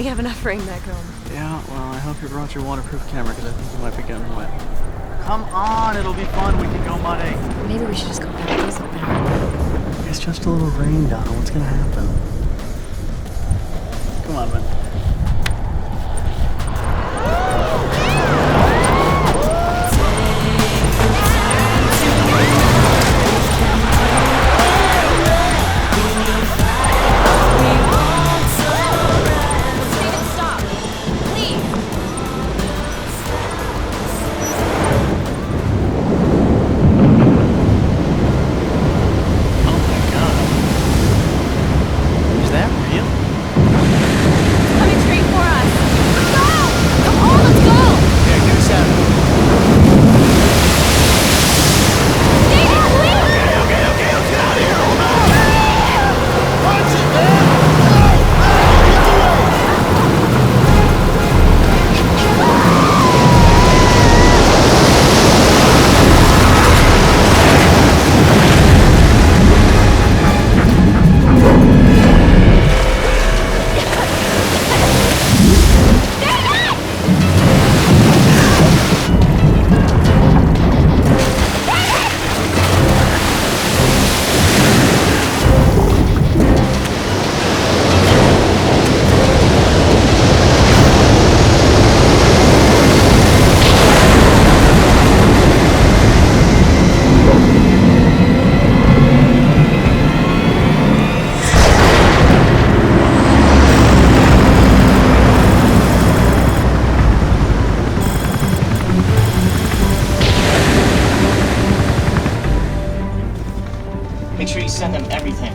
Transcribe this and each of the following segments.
have enough rain back home. Yeah, well, I hope you brought your waterproof camera because I think you might be getting wet. Come on, it'll be fun. We can go mudding. Maybe we should just go back to diesel now. It's just a little rain, Donna. What's gonna happen? Come on, man. Send them everything.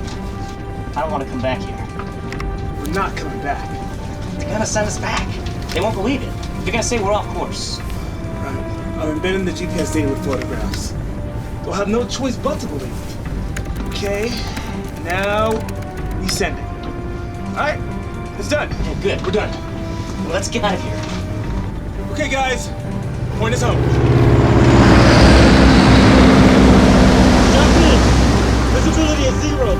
I don't want to come back here. We're not coming back. They're gonna send us back. They won't believe it. They're gonna say we're off course. Right. I'm embedding the GPS data with photographs. They'll have no choice but to believe it. Okay. Now we send it. Alright, it's done. Yeah, good. We're done. Well, let's get out of here. Okay, guys. Point us home. Visibility is 0.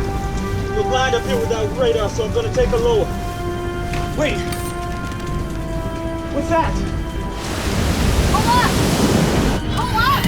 We're blind up here without radar, so I'm gonna take a lower. Wait! What's that? Hold up! Hold up!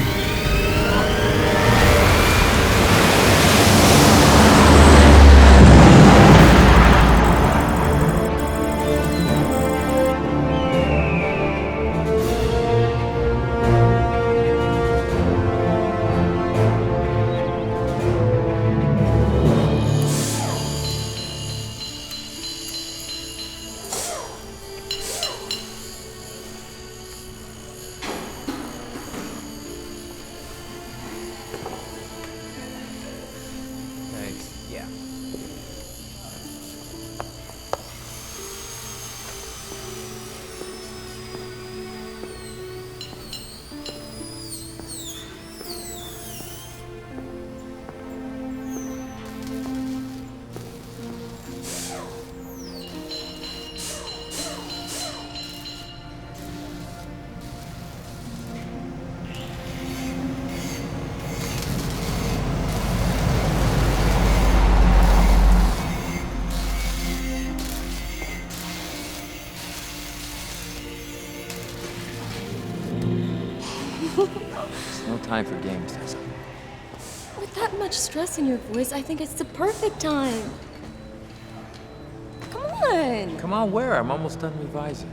No time for games, Tessa. With that much stress in your voice, I think it's the perfect time. Come on! Come on, where? I'm almost done revising.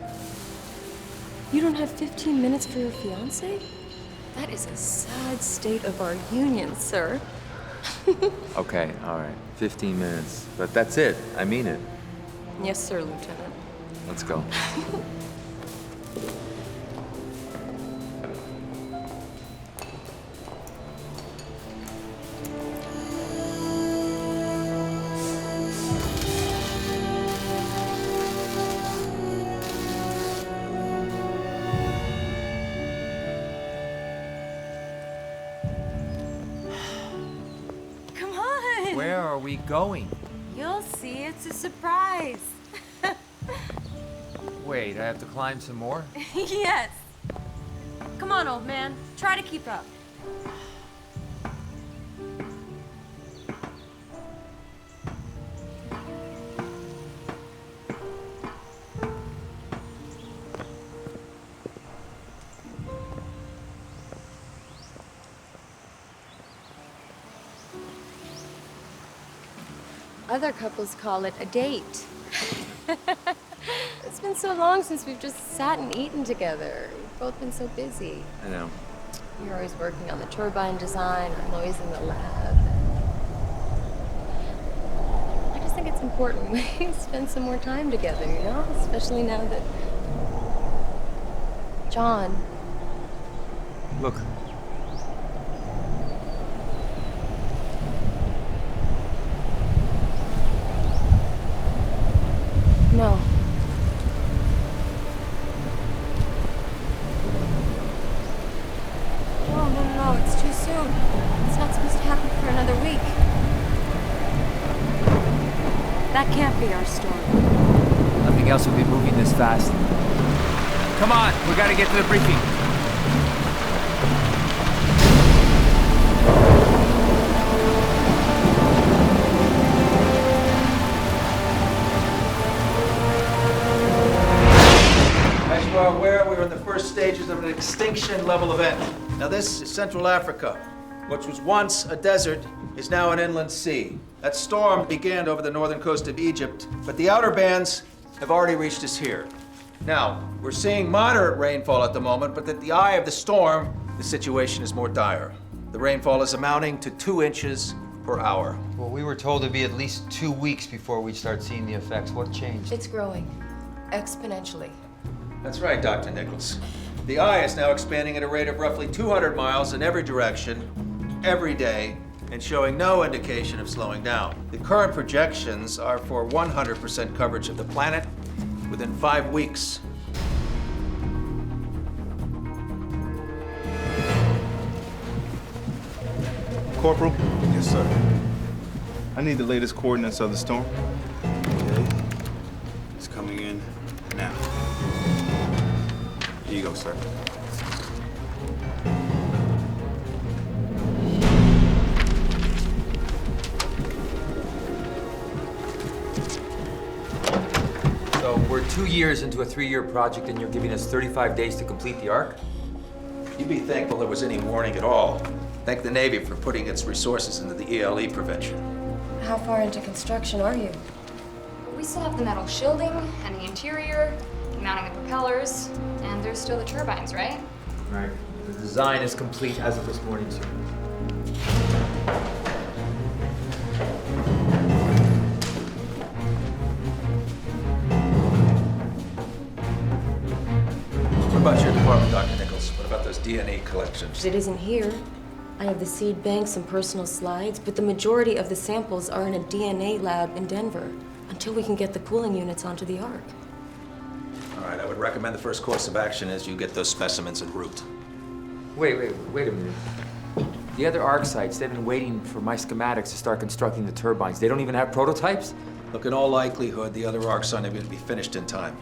You don't have 15 minutes for your fiancé? That is a sad state of our union, sir. Okay, all right. 15 minutes. But that's it. I mean it. Yes, sir, Lieutenant. Let's go. Where are we going? You'll see, it's a surprise. Wait, I have to climb some more? Yes. Come on, old man. Try to keep up. Other couples call it a date. It's been so long since we've just sat and eaten together. We've both been so busy. I know. You're always working on the turbine design, I'm always in the lab. I just think it's important we spend some more time together, you know? Especially now that... John. Look. No. No, it's too soon. It's not supposed to happen for another week. That can't be our storm. Nothing else will be moving this fast. Come on, we gotta get to the briefing. As you are aware, we are in the first stages of an extinction level event. Now this is Central Africa. What was once a desert is now an inland sea. That storm began over the northern coast of Egypt, but the outer bands have already reached us here. Now, we're seeing moderate rainfall at the moment, but at the eye of the storm, the situation is more dire. The rainfall is amounting to 2 inches per hour. Well, we were told it'd be at least 2 weeks before we'd start seeing the effects. What changed? It's growing. Exponentially. That's right, Dr. Nichols. The eye is now expanding at a rate of roughly 200 miles in every direction, every day, and showing no indication of slowing down. The current projections are for 100% coverage of the planet within 5 weeks. Corporal? Yes, sir. I need the latest coordinates of the storm. Okay. It's coming in now. Here you go, sir. So we're 2 years into a 3-year project and you're giving us 35 days to complete the arc? You'd be thankful there was any warning at all. Thank the Navy for putting its resources into the ELE prevention. How far into construction are you? We still have the metal shielding and the interior, mounting the propellers, and there's still the turbines, right? Right. The design is complete as of this morning, sir. What about your department, Dr. Nichols? What about those DNA collections? It isn't here. I have the seed banks and personal slides, but the majority of the samples are in a DNA lab in Denver until we can get the cooling units onto the Ark. All right, I would recommend the first course of action is you get those specimens en route. Wait a minute. The other arc sites, they've been waiting for my schematics to start constructing the turbines. They don't even have prototypes? Look, in all likelihood, the other arcs aren't going to be finished in time.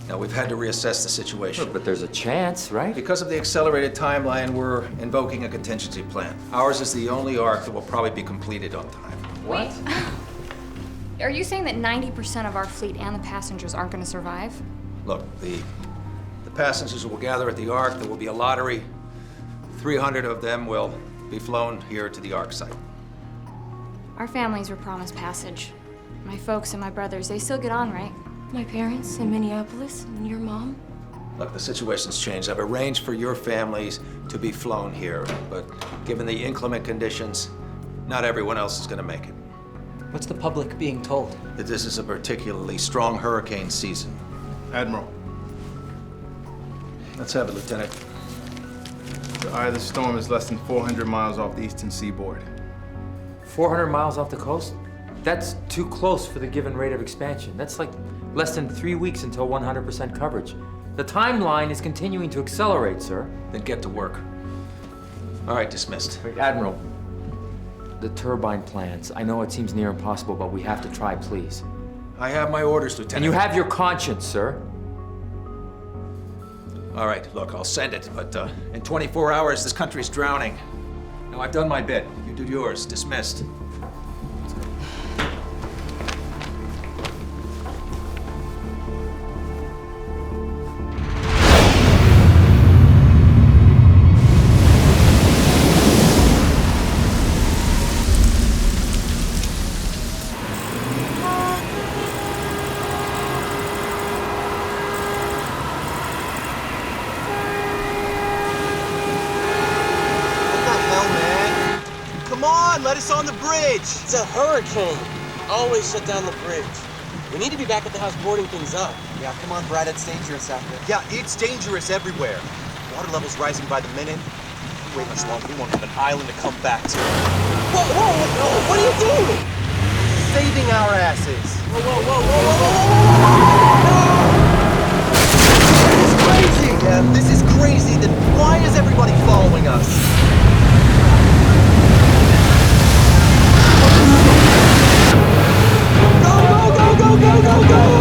Now, we've had to reassess the situation. But there's a chance, right? Because of the accelerated timeline, we're invoking a contingency plan. Ours is the only arc that will probably be completed on time. What? Are you saying that 90% of our fleet and the passengers aren't going to survive? Look, the passengers will gather at the Ark. There will be a lottery. 300 of them will be flown here to the Ark site. Our families were promised passage. My folks and my brothers, they still get on, right? My parents in Minneapolis and your mom? Look, the situation's changed. I've arranged for your families to be flown here, but given the inclement conditions, not everyone else is going to make it. What's the public being told? That this is a particularly strong hurricane season. Admiral, Let's have it, Lieutenant. the eye of the storm is less than 400 miles off the eastern seaboard. 400 miles off the coast? That's too close for the given rate of expansion. That's like less than 3 weeks until 100% coverage. The timeline is continuing to accelerate, sir. Then get to work. All right, dismissed. Wait, Admiral, the turbine plans. I know it seems near impossible, but we have to try, please. I have my orders, Lieutenant. And you have your conscience, sir. All right, look, I'll send it, but in 24 hours, this country's drowning. Now, I've done my bit. You do yours. Dismissed. on, let us on the bridge. It's a hurricane. Always shut down the bridge. We need to be back at the house boarding things up. Yeah, come on, Brad, it's dangerous out there. Yeah, it's dangerous everywhere. Water level's rising by the minute. Wait much longer, we won't have an island to come back to. Whoa, what are you doing? Saving our asses. This is crazy, Kev. This is crazy. Then why is everybody following us? Go!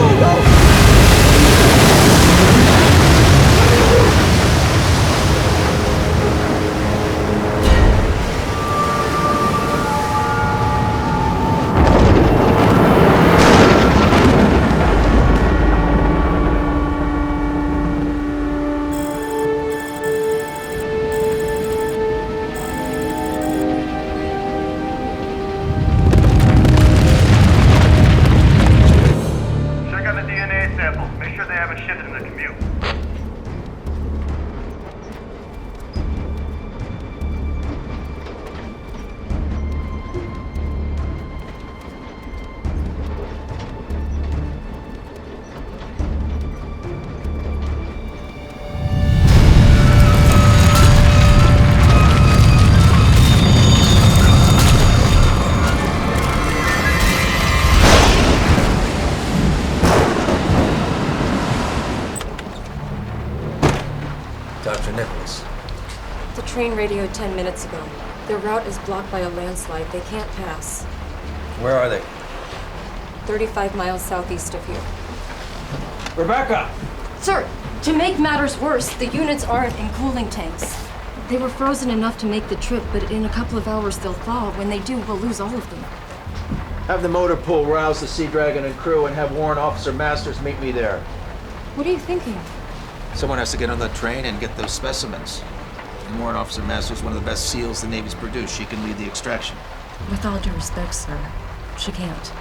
The train radioed 10 minutes ago. Their route is blocked by a landslide. They can't pass. Where are they? 35 miles southeast of here. Rebecca! Sir, to make matters worse, the units aren't in cooling tanks. They were frozen enough to make the trip, but in a couple of hours they'll thaw. When they do, we'll lose all of them. Have the motor pool rouse the Sea Dragon and crew and have Warrant Officer Masters meet me there. What are you thinking? Someone has to get on the train and get those specimens. And Warrant Officer Masters is one of the best SEALs the Navy's produced. She can lead the extraction. With all due respect, sir, she can't.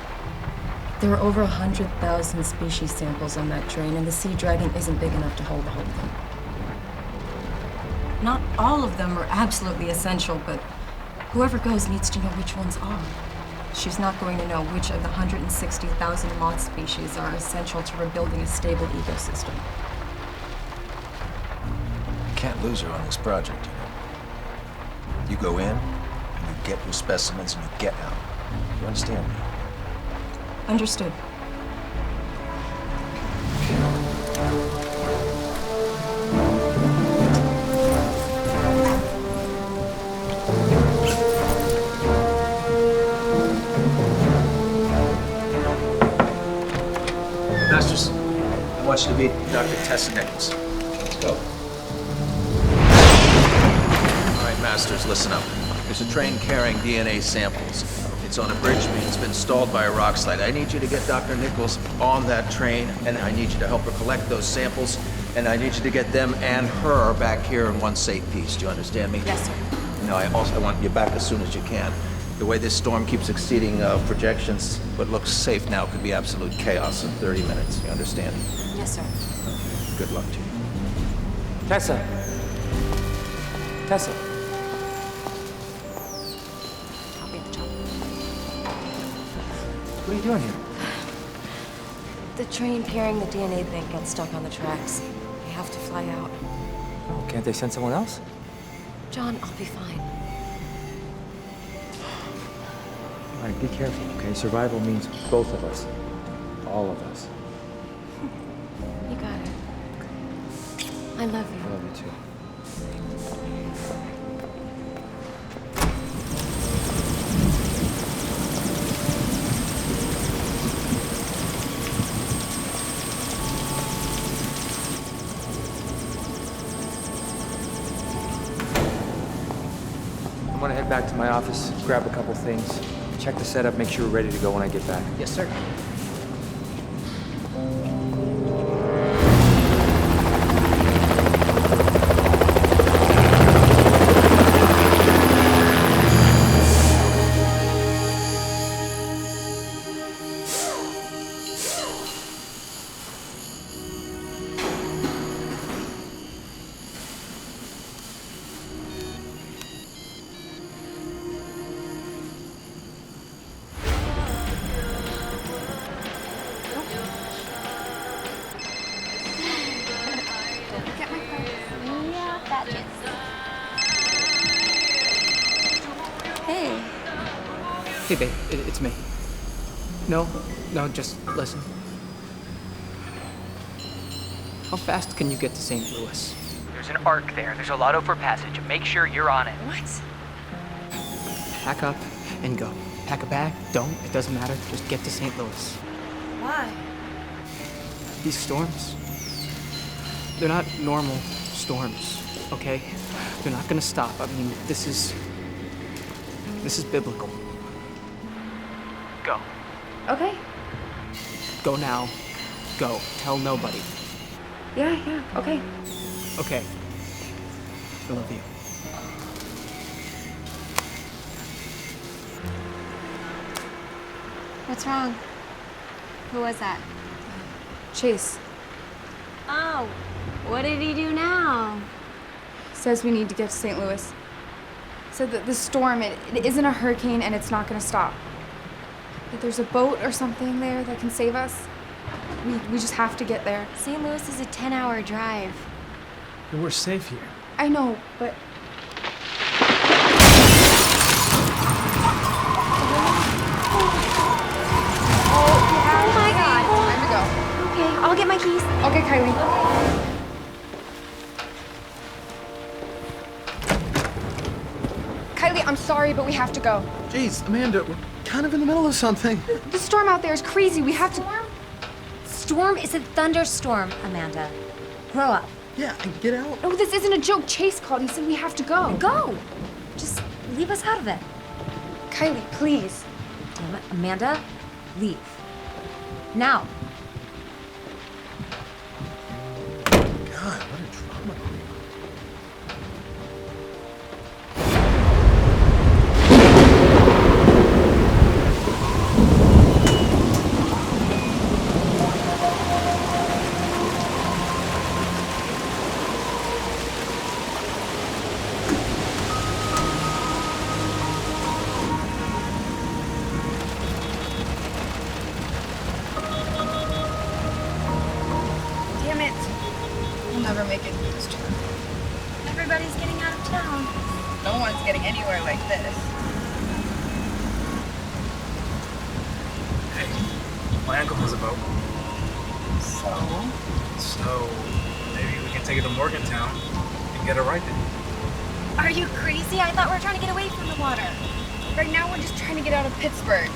There are over 100,000 species samples on that train, and the Sea Dragon isn't big enough to hold all of them. Not all of them are absolutely essential, but whoever goes needs to know which ones are. She's not going to know which of the 160,000 moth species are essential to rebuilding a stable ecosystem. You can't lose her on this project, you know. You go in, and you get your specimens, and you get out. You understand me? Understood. Masters, I want you to meet Dr. Tessa Nichols. Let's go. All right, Masters, listen up. There's a train carrying DNA samples. It's on a bridge beam. It's been stalled by a rock slide. I need you to get Dr. Nichols on that train, and I need you to help her collect those samples, and I need you to get them and her back here in one safe piece. Do you understand me? Yes, sir. No, I want you back as soon as you can. The way this storm keeps exceeding projections, what looks safe now could be absolute chaos in 30 minutes. You understand? Yes, sir. Good luck to you. Tessa. Tessa. I'll be at the top. What are you doing here? The train carrying the DNA bank got stuck on the tracks. We have to fly out. Oh, can't they send someone else? John, I'll be fine. All right, be careful, okay? Survival means both of us. All of us. You got it. I love you. I love you too. I'm gonna head back to my office, grab a couple things, check the setup, make sure we're ready to go when I get back. Yes, sir. Hey, babe, it's me. No, just listen. How fast can you get to St. Louis? There's an arc there. There's a lotto for passage. Make sure you're on it. What? Pack up and go. Pack a bag, don't, it doesn't matter. Just get to St. Louis. Why? These storms, they're not normal storms, okay? They're not gonna stop. I mean, this is biblical. Go. Okay. Go now. Go. Tell nobody. Yeah, okay. Okay. I love you. What's wrong? Who was that? Chase. Oh, what did he do now? Says we need to get to St. Louis. Said that the storm, it isn't a hurricane and it's not gonna stop. That there's a boat or something there that can save us. We just have to get there. St. Louis is a 10-hour drive. We're safe here. I know, but... Oh my God. Time to go. Okay, I'll get my keys. Okay, Kylie. Kylie, I'm sorry, but we have to go. Jeez, Amanda, we're kind of in the middle of something. The storm out there is crazy. We have to... Storm is a thunderstorm, Amanda. Grow up. Yeah, and get out. No, this isn't a joke. Chase called. He said we have to go. Go. Just leave us out of it. Kylie, please. Damn it, Amanda, leave. Now. God, what a drama. Damn it. We'll never make it through this trip. Everybody's getting out of town. No one's getting anywhere like this. Hey, my uncle has a boat. So maybe we can take it to Morgantown and get it righted. Are you crazy? I thought we were trying to get away from the water. Right now, we're just trying to get out of Pittsburgh.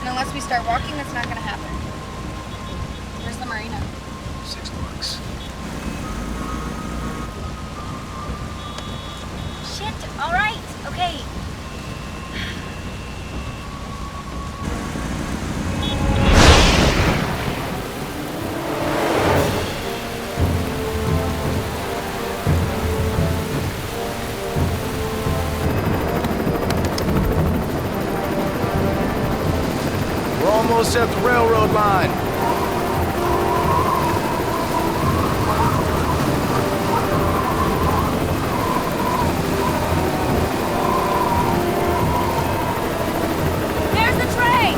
And unless we start walking, that's not gonna happen. Where's the marina? $6. Shit, all right, okay. We're almost at the railroad line. There's the train!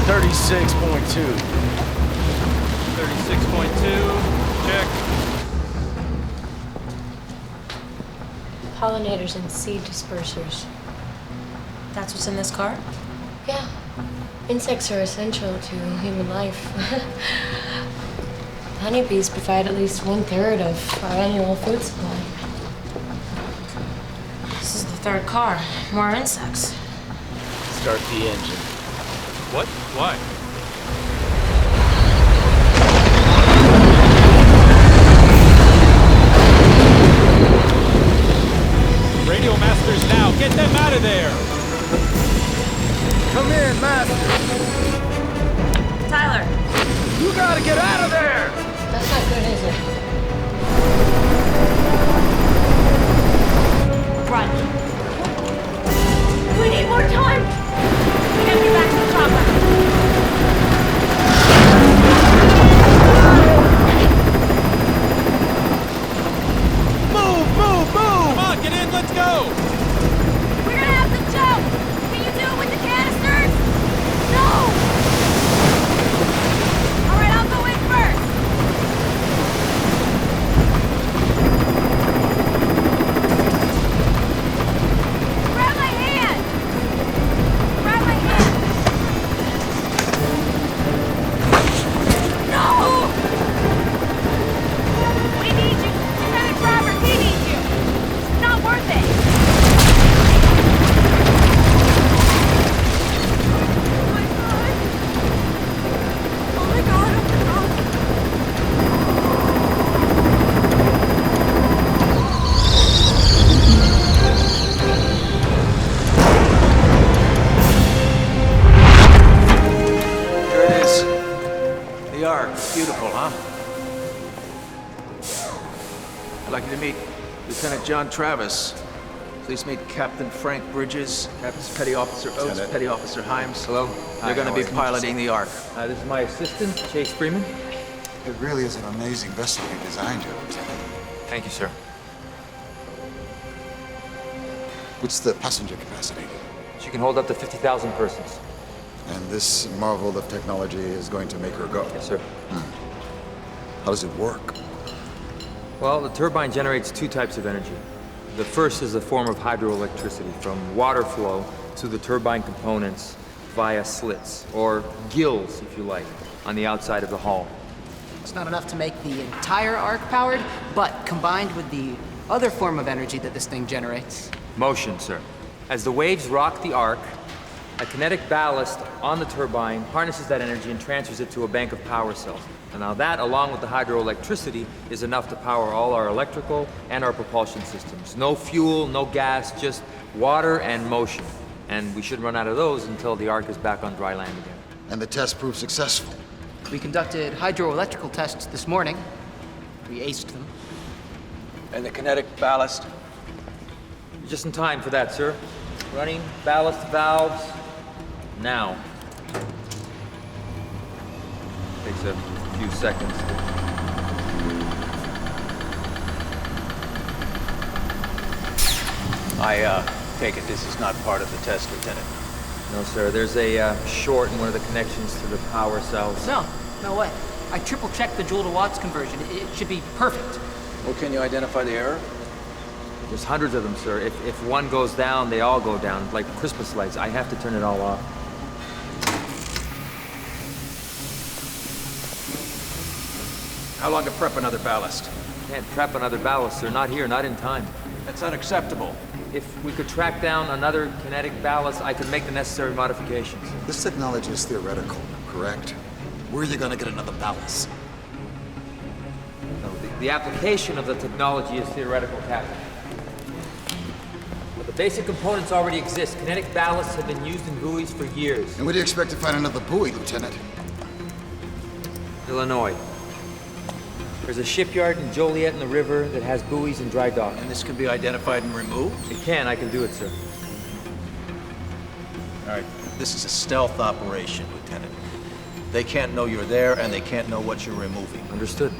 36.2. 36.2. Check. Pollinators and seed dispersers. That's what's in this car? Yeah. Insects are essential to human life. Honeybees provide at least 1/3 of our annual food supply. This is the third car. More insects. Start the engine. What? Why? Radio masters now. Get them out of there. Come in, Master. Tyler. You gotta get out of there! That's not good, is it? Run. We need more time. We gotta get back to the chopper. Move! Come on, get in, let's go! We're gonna have to jump. Can you do it with the canisters? No! All right, I'll go in first. Grab my hand. Grab my hand. No! We need you. Lieutenant Robert, we need you. It's not worth it. Here it is. The Ark. Beautiful, huh? I'd like you to meet Lieutenant John Travis. Please meet Captain Frank Bridges, Captain Petty Officer Oates, Lieutenant. Petty Officer Himes. Hello. They're going to be piloting the Ark. This is my assistant, Chase Freeman. It really is an amazing vessel you designed here, Lieutenant. Thank you, sir. What's the passenger capacity? She can hold up to 50,000 persons. And this marvel of technology is going to make her go? Yes, sir. How does it work? Well, the turbine generates two types of energy. The first is a form of hydroelectricity from water flow to the turbine components via slits, or gills, if you like, on the outside of the hull. It's not enough to make the entire arc powered, but combined with the other form of energy that this thing generates. Motion, sir. As the waves rock the arc, a kinetic ballast on the turbine harnesses that energy and transfers it to a bank of power cells. And now that, along with the hydroelectricity, is enough to power all our electrical and our propulsion systems. No fuel, no gas, just water and motion. And we shouldn't run out of those until the arc is back on dry land again. And the test proved successful? We conducted hydroelectrical tests this morning. We aced them. And the kinetic ballast? Just in time for that, sir. Running ballast valves now. Takes a few seconds. I take it this is not part of the test, Lieutenant. No, sir. There's a short in one of the connections to the power cells. No way. I triple-checked the joule to watts conversion. It should be perfect. Well, can you identify the error? There's hundreds of them, sir. If one goes down, they all go down, like Christmas lights. I have to turn it all off. How long to prep another ballast? Can't prep another ballast, sir. Not here, not in time. That's unacceptable. If we could track down another kinetic ballast, I could make the necessary modifications. This technology is theoretical, correct? Where are you going to get another ballast? No, the application of the technology is theoretical, Captain. But the basic components already exist. Kinetic ballasts have been used in buoys for years. And where do you expect to find another buoy, Lieutenant? Illinois. There's a shipyard in Joliet in the river that has buoys and dry dock. And this can be identified and removed? It can. I can do it, sir. All right. This is a stealth operation, Lieutenant. They can't know you're there, and they can't know what you're removing. Understood.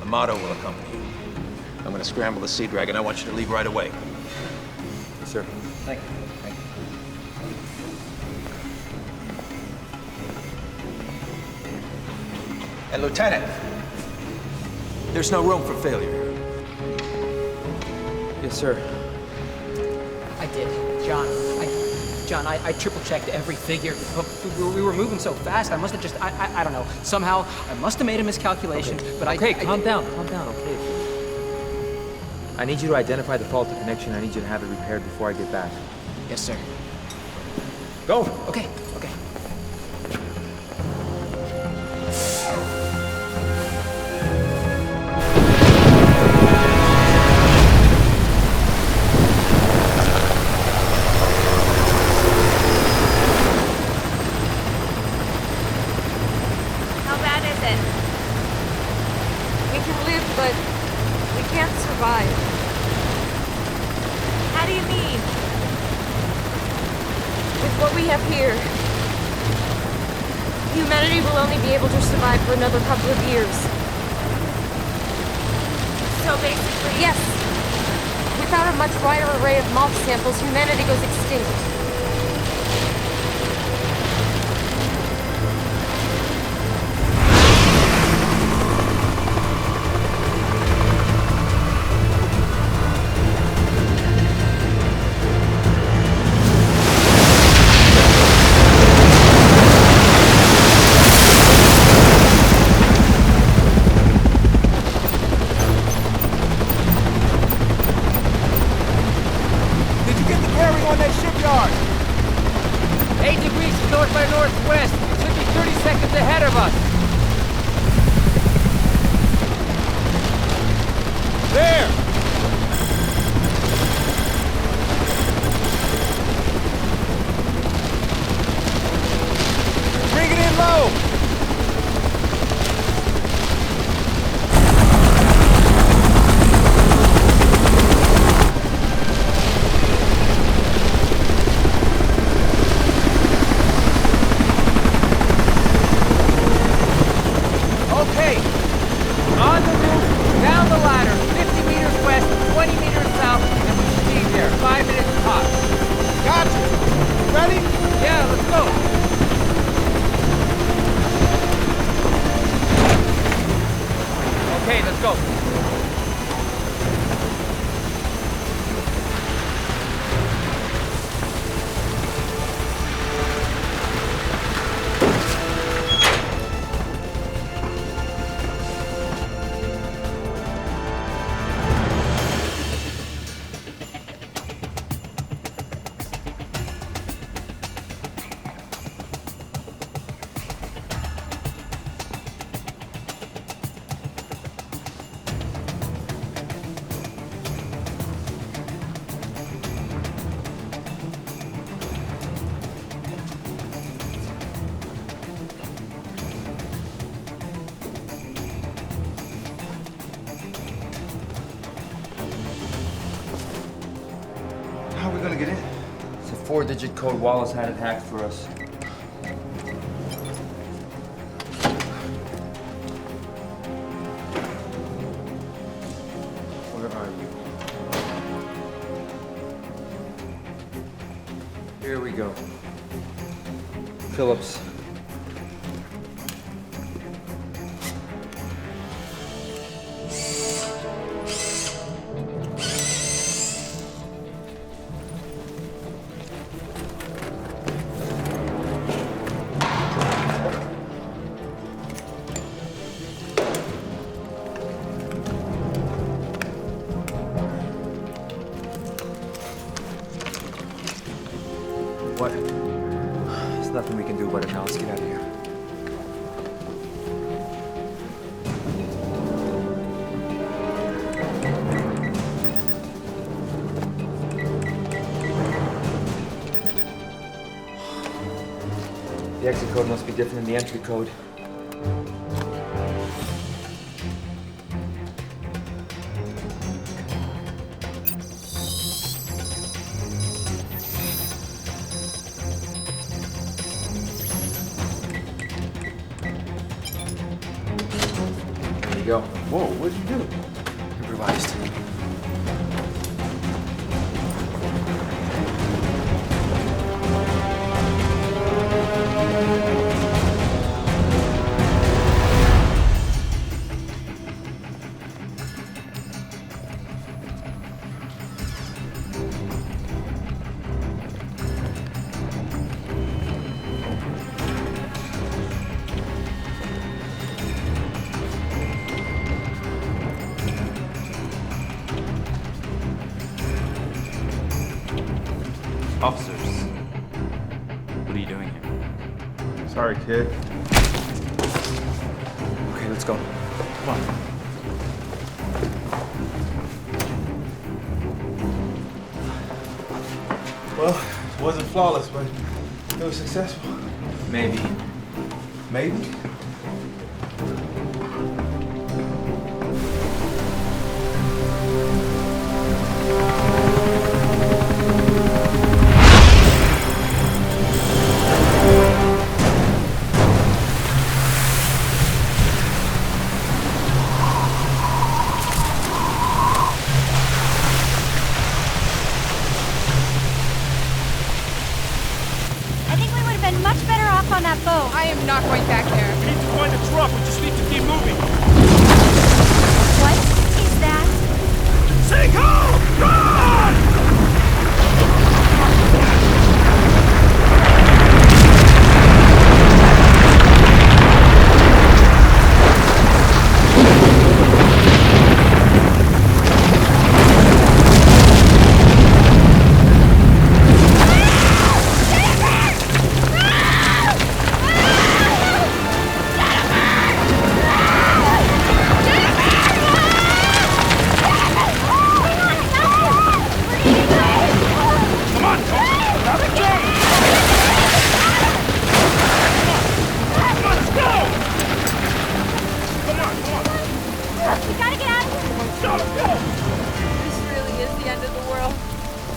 The motto will accompany you. I'm going to scramble the Sea Dragon. I want you to leave right away. Yes, sir. Thank you. Thank you. And Lieutenant, there's no room for failure. Yes, sir. I did. John, I triple-checked every figure. We were moving so fast, I must have just, I don't know. Somehow, I must have made a miscalculation, okay. but Okay, calm down, okay. I need you to identify the faulty connection. I need you to have it repaired before I get back. Yes, sir. Go! Okay. But we can't survive. How do you mean? With what we have here, humanity will only be able to survive for another couple of years. So basically... Yes. Without a much wider array of moth samples, humanity goes extinct. How are we gonna get in? It's a 4-digit code. Wallace had it hacked for us. Where are you? Here we go. Phillips. What? There's nothing we can do about it now. Let's get out of here. The exit code must be different than the entry code. Go. Whoa, what'd you do? Improvised. Officers, what are you doing here? Sorry, kid. Okay, let's go. Come on. Well, it wasn't flawless, but it was successful. Maybe. Maybe? Much better off on that boat. I am not going back there. We need to find the truck. We just need to keep moving. What is that? Sinkhole! Run!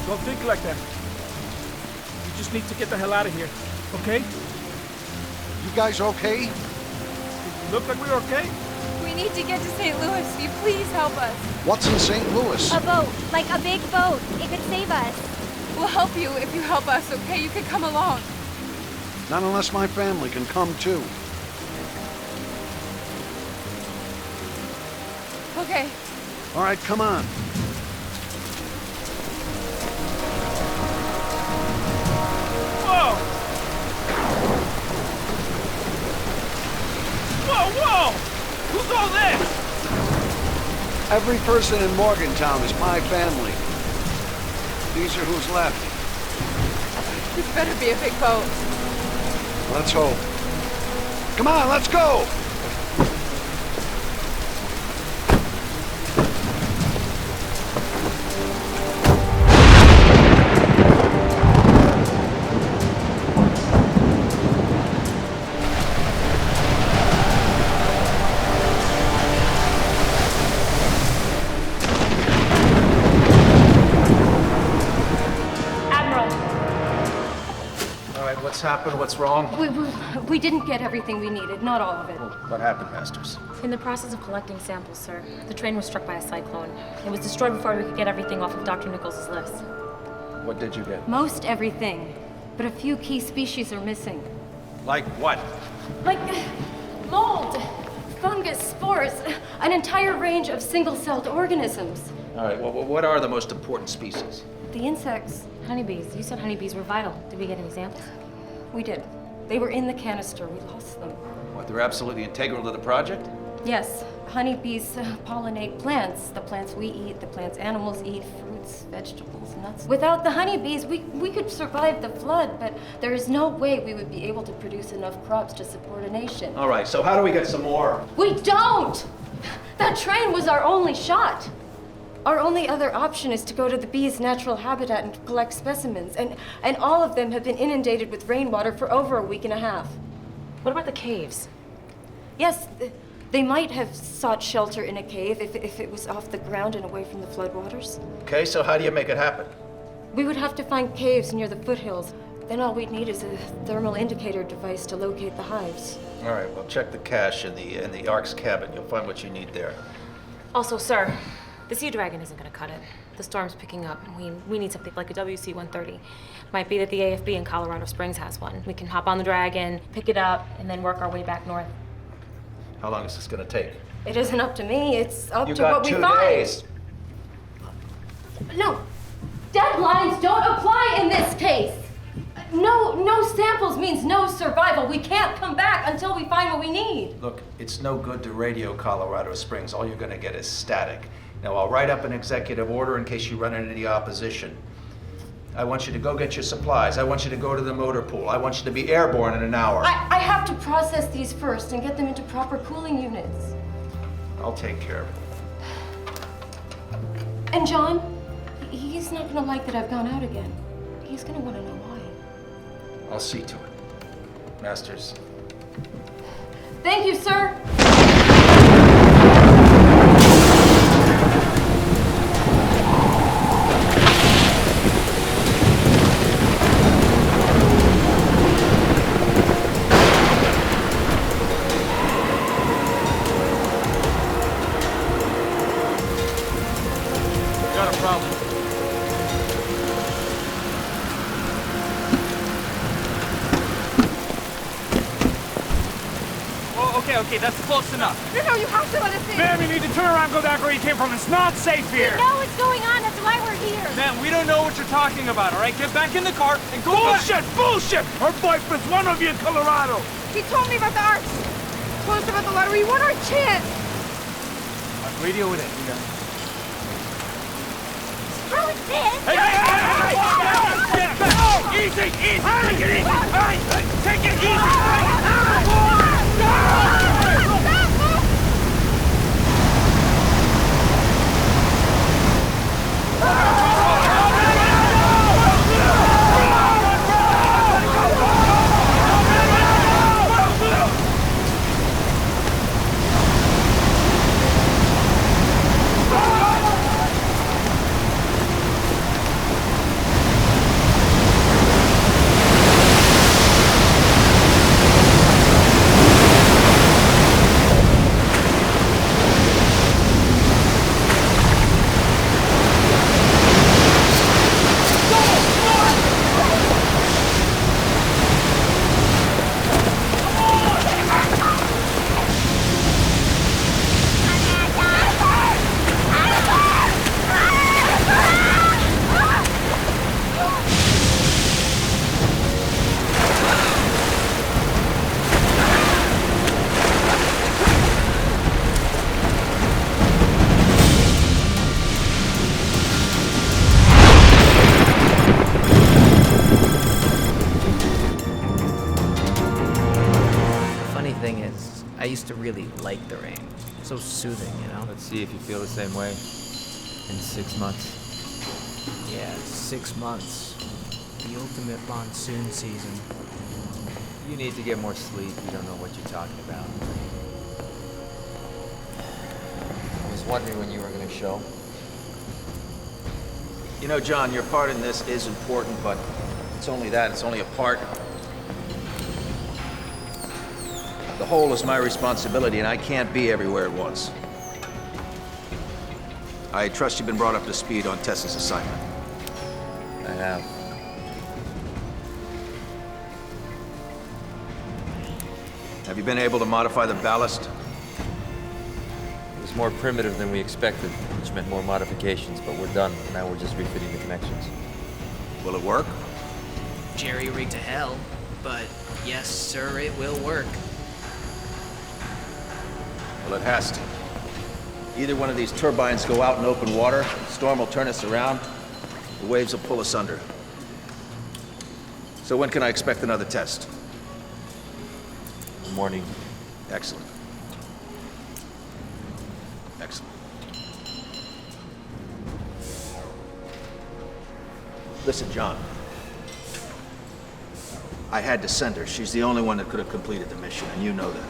Don't think like that. We just need to get the hell out of here, okay? You guys okay? Look like we're okay. We need to get to St. Louis. Will you please help us? What's in St. Louis? A boat, like a big boat. It could save us. We'll help you if you help us, okay? You can come along. Not unless my family can come too. Okay. All right, come on. Whoa! Whoa, whoa! Who's all this? Every person in Morgantown is my family. These are who's left. This better be a big boat. Let's hope. Come on, let's go! What's happened? What's wrong? We didn't get everything we needed, not all of it. What happened, Masters? In the process of collecting samples, sir, the train was struck by a cyclone. It was destroyed before we could get everything off of Dr. Nichols' list. What did you get? Most everything, but a few key species are missing. Like what? Like mold, fungus, spores, an entire range of single-celled organisms. All right, well, what are the most important species? The insects. Honeybees. You said honeybees were vital. Did we get any samples? We did. They were in the canister. We lost them. What, they're absolutely integral to the project? Yes. Honeybees pollinate plants. The plants we eat, the plants animals eat, fruits, vegetables, nuts. Without the honeybees, we could survive the flood, but there is no way we would be able to produce enough crops to support a nation. All right, so how do we get some more? We don't! That train was our only shot. Our only other option is to go to the bees' natural habitat and collect specimens, and all of them have been inundated with rainwater for over a week and a half. What about the caves? Yes, they might have sought shelter in a cave if it was off the ground and away from the floodwaters. Okay, so how do you make it happen? We would have to find caves near the foothills. Then all we'd need is a thermal indicator device to locate the hives. All right, well, check the cache in the Ark's cabin. You'll find what you need there. Also, sir, the Sea Dragon isn't going to cut it. The storm's picking up, and we need something like a WC-130. Might be that the AFB in Colorado Springs has one. We can hop on the Dragon, pick it up, and then work our way back north. How long is this going to take? It isn't up to me. It's up You to got what we 2 find. days. No, deadlines don't apply in this case. No samples means no survival. We can't come back until we find what we need. Look, it's no good to radio Colorado Springs. All you're going to get is static. Now, I'll write up an executive order in case you run into the opposition. I want you to go get your supplies. I want you to go to the motor pool. I want you to be airborne in an hour. I have to process these first and get them into proper cooling units. I'll take care of it. And John, he's not gonna like that I've gone out again. He's gonna want to know why. I'll see to it. Masters. Thank you, sir. Got a problem. Okay, that's close enough. No, you have to let us in. Ma'am, you need to turn around and go back where you came from. It's not safe here. We know what's going on. That's why we're here. Ma'am, we don't know what you're talking about, all right? Get back in the car and go back. Bullshit! Her boyfriend's one of you in Colorado. He told me about the arch. Told us about the lottery. What our chance? I'll radio it in. Screw this! Hey! Easy! Take it easy! Take it easy! I used to really like the rain. So soothing, you know? Let's see if you feel the same way in 6 months. Yeah, 6 months. The ultimate monsoon season. You need to get more sleep. You don't know what you're talking about. I was wondering when you were going to show. You know, John, your part in this is important, but it's only that. It's only a part. The whole is my responsibility, and I can't be everywhere at once. I trust you've been brought up to speed on Tessa's assignment. I have. Have you been able to modify the ballast? It was more primitive than we expected, which meant more modifications, but we're done. Now we're just refitting the connections. Will it work? Jerry-rigged to hell, but yes, sir, it will work. Well, it has to. Either one of these turbines go out in open water, the storm will turn us around, the waves will pull us under. So when can I expect another test? Morning. Excellent. Excellent. Listen, John. I had to send her. She's the only one that could have completed the mission, and you know that.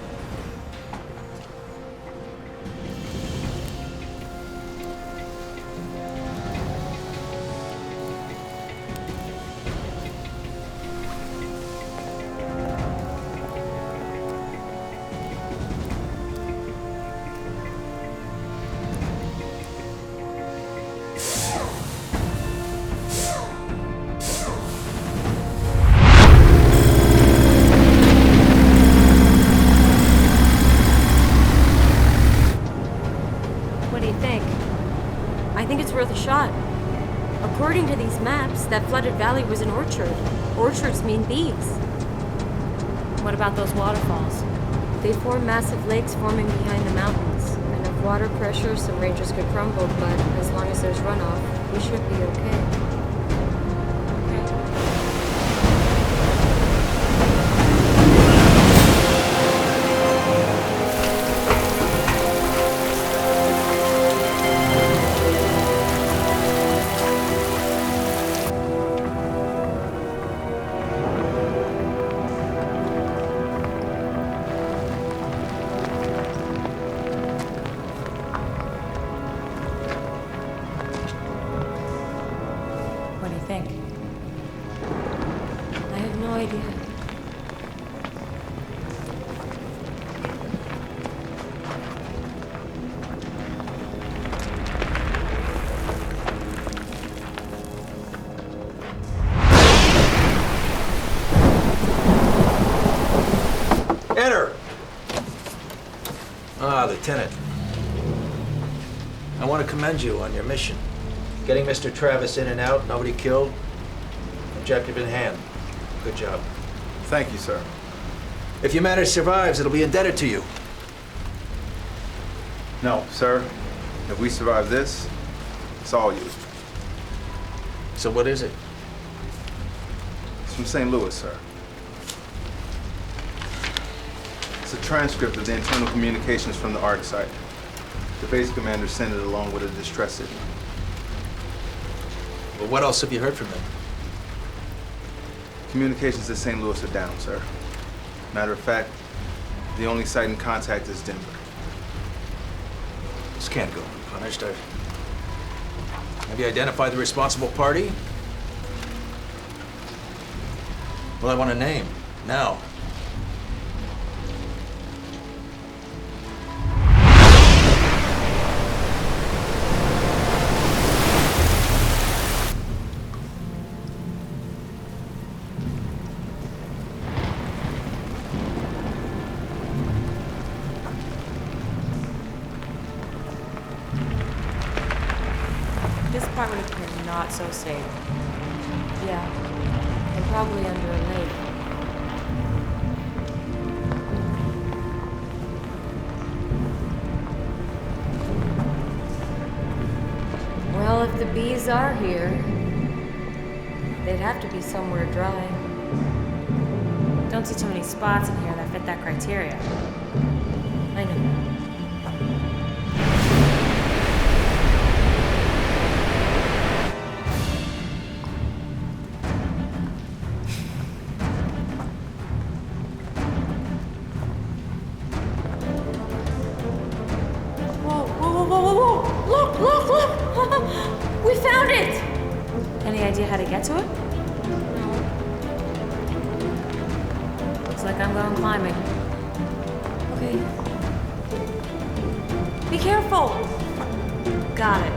According to these maps, that flooded valley was an orchard. Orchards mean bees. What about those waterfalls? They form massive lakes forming behind the mountains. Enough water pressure, some ranges could crumble, but as long as there's runoff, we should be okay. Ah, Lieutenant. I want to commend you on your mission. Getting Mr. Travis in and out, nobody killed. Objective in hand. Good job. Thank you, sir. If your matter survives, it'll be indebted to you. No, sir. If we survive this, it's all you. So what is it? It's from St. Louis, sir. It's a transcript of the internal communications from the ARC site. The base commander sent it along with a distress signal. Well, what else have you heard from them? Communications at St. Louis are down, sir. Matter of fact, the only site in contact is Denver. This can't go unpunished. Have you identified the responsible party? Well, I want a name. Now. This part would appear not so stable. Yeah, and probably under a lake. Well, if the bees are here, they'd have to be somewhere dry. Don't see too many spots in here that fit that criteria. I know. We found it! Any idea how to get to it? No. Looks like I'm going climbing. Okay. Be careful! Got it.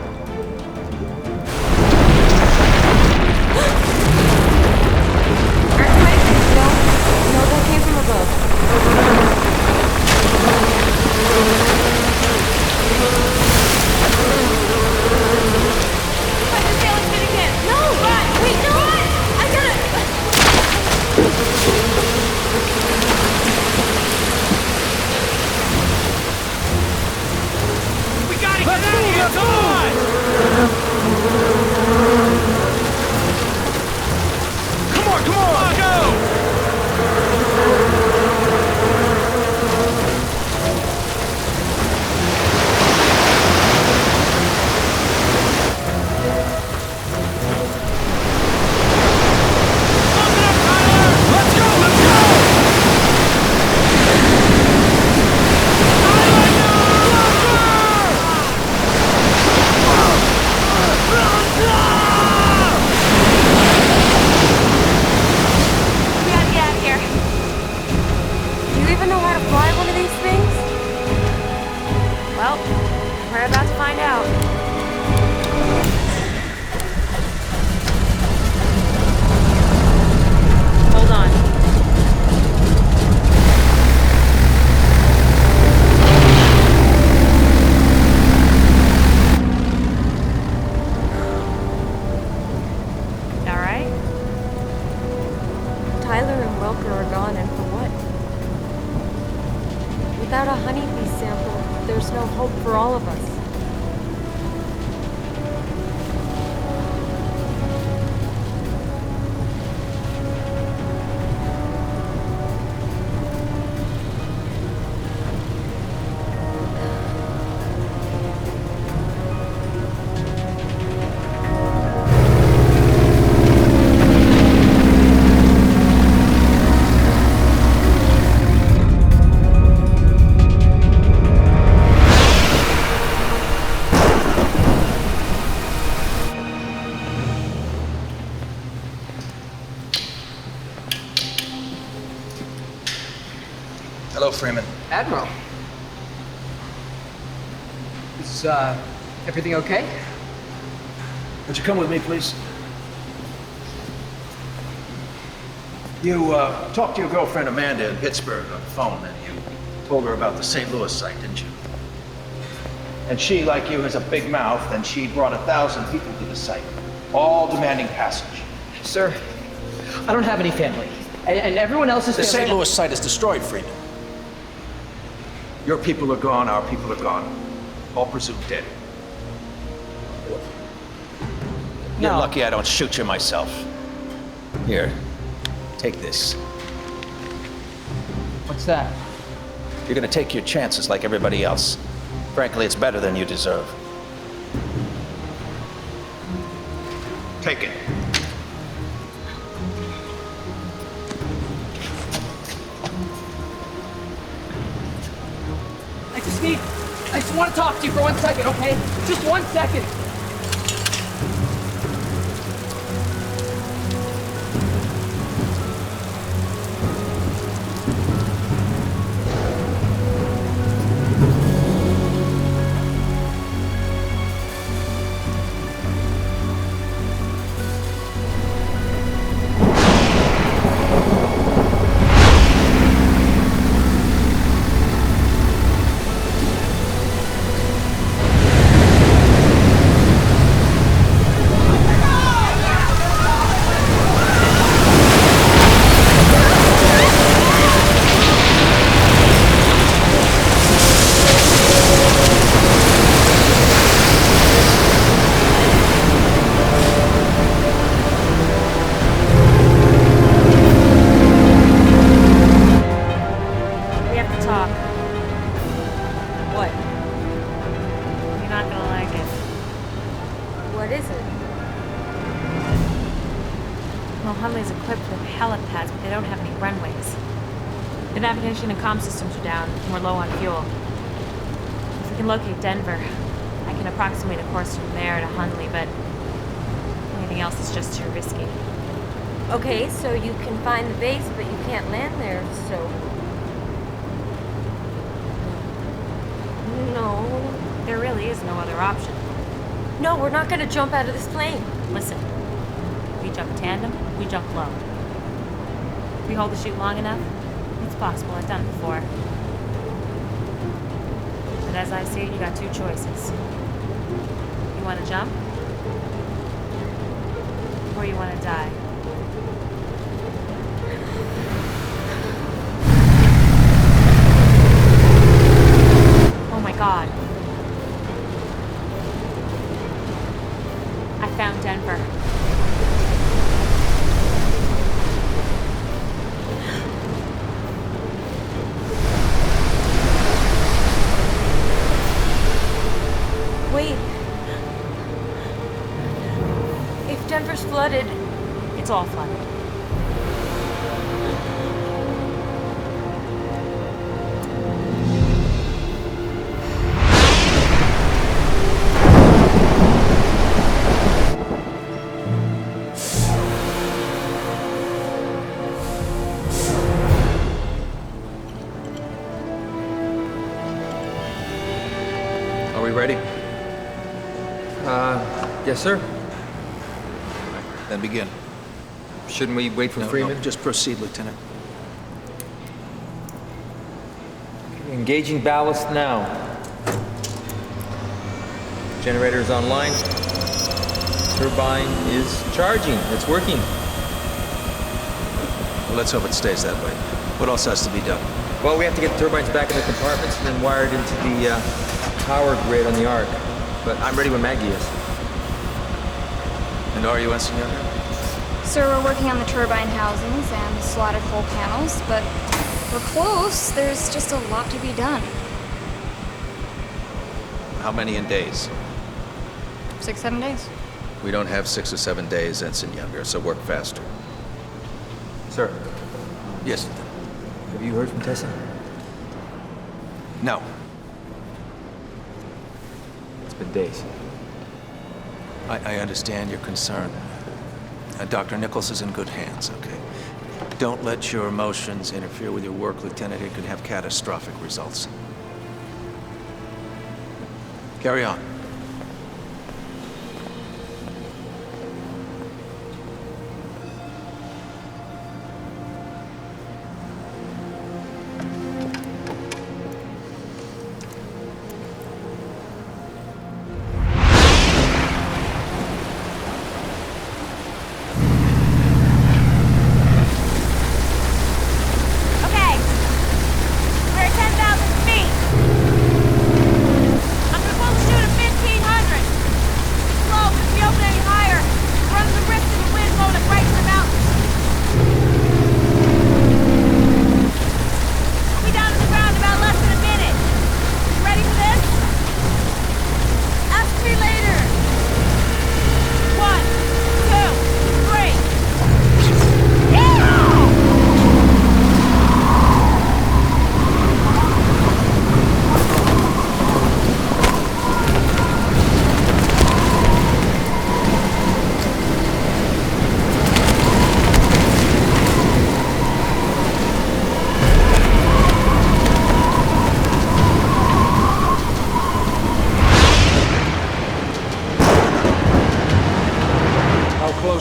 Earthquake? No, that came from above. Without a honeybee sample, there's no hope for all of us. Hello, Freeman. Admiral. Is, everything okay? Would you come with me, please? You, talked to your girlfriend Amanda in Pittsburgh on the phone, and you told her about the St. Louis site, didn't you? And she, like you, has a big mouth, and she brought 1,000 people to the site, all demanding passage. Sir, I don't have any family. And everyone else's The family... St. Louis site is destroyed, Freeman. Your people are gone, our people are gone. All presumed dead. You're lucky I don't shoot you myself. Here, take this. What's that? You're gonna take your chances like everybody else. Frankly, it's better than you deserve. Take it. I just want to talk to you for 1 second, okay? Just 1 second. Navigation and comm systems are down, and we're low on fuel. If we can locate Denver, I can approximate a course from there to Hunley, but anything else is just too risky. Okay, so you can find the base, but you can't land there, so... No. There really is no other option. No, we're not gonna jump out of this plane. Listen, we jump tandem, we jump low. If we hold the chute long enough, it's possible. I've done it before. But as I see it, you got two choices. You want to jump? Or you want to die? Oh my God. I found Denver. Wait. If Denver's flooded... It's all flooded. Are we ready? Yes, sir. Then begin. Shouldn't we wait for Freeman? No, just proceed, Lieutenant. Engaging ballast now. Generator is online. Turbine is charging. It's working. Well, let's hope it stays that way. What else has to be done? Well, we have to get the turbines back in the compartments and then wired into the power grid on the Ark. But I'm ready when Maggie is. And are you, Ensign? Sir, we're working on the turbine housings and the slotted hull panels, but we're close. There's just a lot to be done. How many in days? 6, 7 days. We don't have 6 or 7 days, Ensign Younger, so work faster. Sir. Yes. Have you heard from Tessa? No. It's been days. I understand your concern. Dr. Nichols is in good hands, okay? Don't let your emotions interfere with your work, Lieutenant. It could have catastrophic results. Carry on.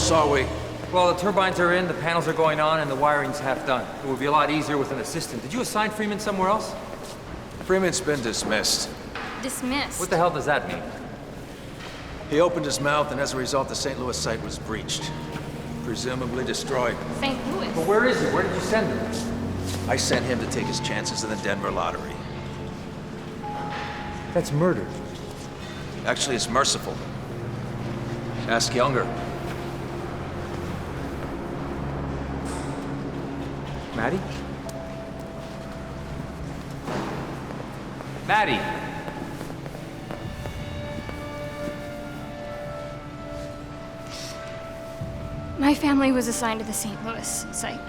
close are we? Well, the turbines are in, the panels are going on, and the wiring's half done. It would be a lot easier with an assistant. Did you assign Freeman somewhere else? Freeman's been dismissed. Dismissed. What the hell does that mean? He opened his mouth, and as a result, the St. Louis site was breached. Presumably destroyed. St. Louis? But where is he? Where did you send him? I sent him to take his chances in the Denver lottery. That's murder. Actually, it's merciful. Ask Younger. Maddie? Maddie! My family was assigned to the St. Louis site.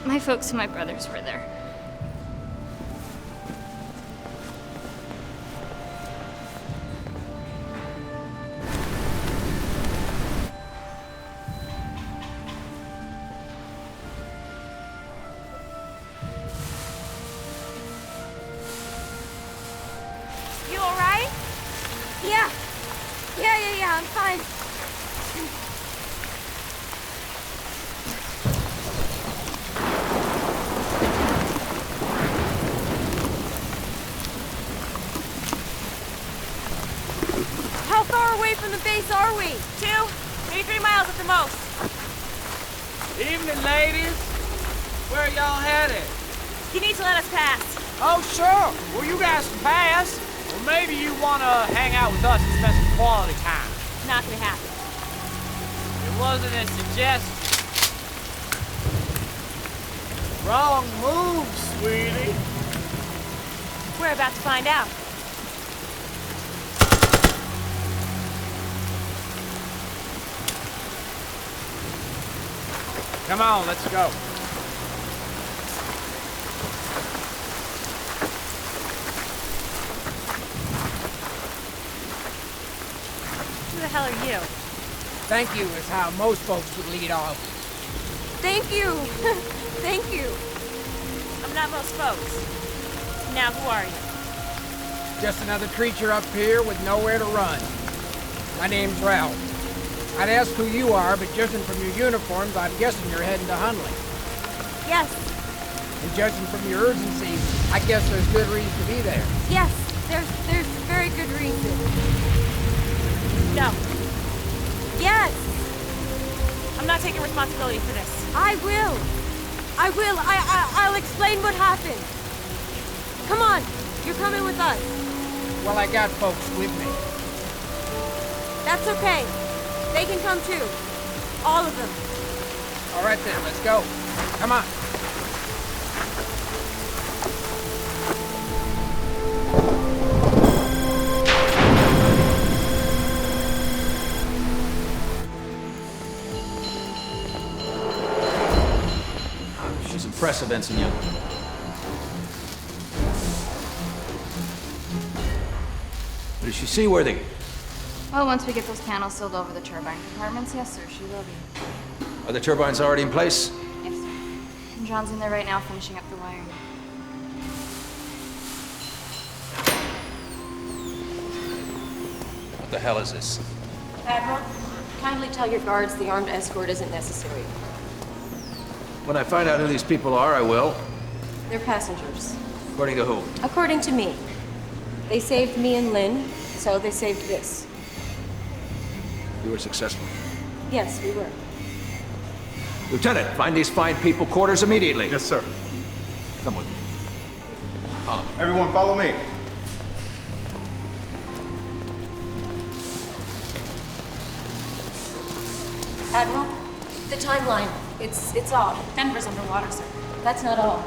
My folks and my brothers were there. You alright? Yeah, I'm fine. How far away from the base are we? 2, maybe 3 miles at the most. Evening, ladies. Where y'all headed? You need to let us pass. Oh, sure. Well, you guys can pass. Or maybe you want to hang out with us and spend some quality time. Not gonna happen. It wasn't a suggestion. Wrong move, sweetie. We're about to find out. Come on, let's go. Who the hell are you? Thank you is how most folks would lead off. Thank you. Thank you. I'm not most folks. Now, who are you? Just another creature up here with nowhere to run. My name's Ralph. I'd ask who you are, but judging from your uniforms, I'm guessing you're heading to Hunley. Yes, And judging from your urgency, I guess there's good reason to be there. yes, there's very good reason. No, Yes, I'm not taking responsibility for this. I will. I'll explain what happened. Come on, you're coming with us. Well, I got folks with me. That's okay. They can come too. All of them. All right then, let's go. Come on. She's impressive, Ensign Young. But is she seaworthy? Well, once we get those panels sealed over the turbine compartments, yes, sir, she will be. Are the turbines already in place? Yes, sir. And John's in there right now finishing up the wiring. What the hell is this? Admiral, kindly tell your guards the armed escort isn't necessary. When I find out who these people are, I will. They're passengers. According to who? According to me. They saved me and Lynn, so they saved this. You were successful. Yes, we were. Lieutenant, find these fine people quarters immediately. Yes, sir. Come with me. Everyone follow me. Admiral, the timeline, it's off. Denver's underwater, sir. That's not all.